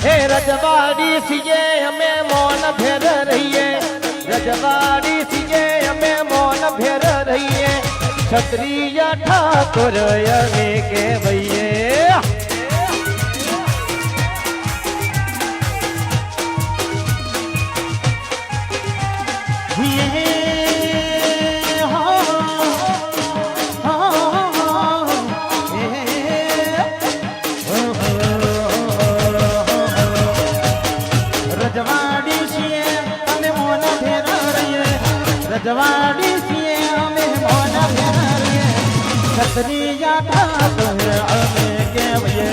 હે રજવાડી સીએ અમે મૌન ભેર રહીએ રજવાડી સીએ અમે મૌન ભેર રહીએ ક્ષત્રિય ઠાકોર અમે કહેવાઈએ રજવાડી છીએ અમે મોના ફેરીએ ક્ષત્રિય ઠાકોર અમે કહેવાઈએ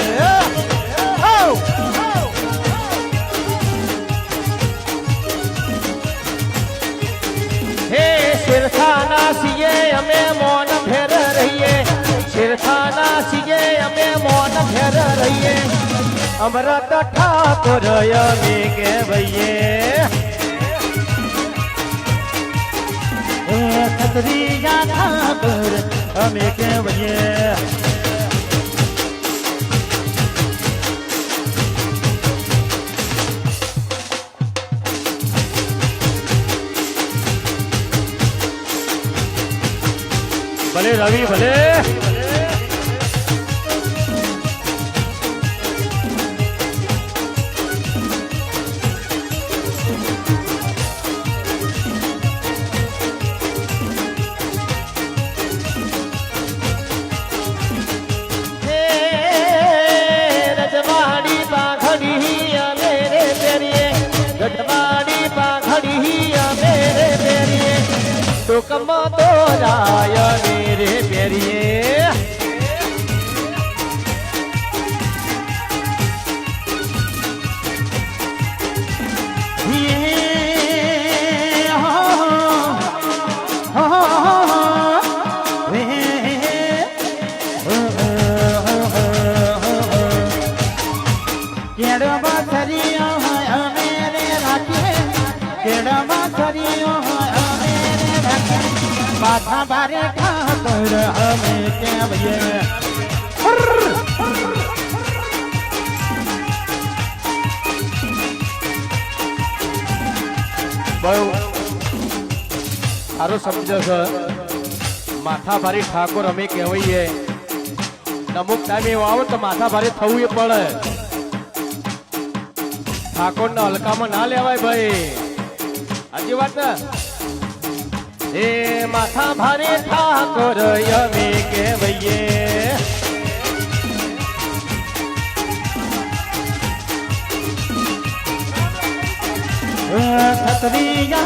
હે શિરથાના છીએ અમે મૌન ભેર રહીએ શિરથાના છીએ અમે મૌન ભેર રહીએ અમરત ઠાકોર અમે કહેવાઈએ ક્ષત્રિય ઠાકોર અમે કહેવાઈએ ભલે રવિ ભલે રજવાડી પાઘડી અમે રે પહેરીએ ટોકમાં તો રાય રે પહેરીએ માથા ભારે ઠાકોર અમે કહેવાઈએ બહુ સારું સમજો છો માથા ભારી ઠાકોર અમે કહેવાઈએ અમુક ટાઈમ એવો આવે તો માથા ભારે થવું એ પડે ઠાકોર ને હલકામાં ના લેવાય ભાઈ સાચી વાત ને એ માથા ભારે ઠાકોર અમે કહેવાઈએ ક્ષત્રિય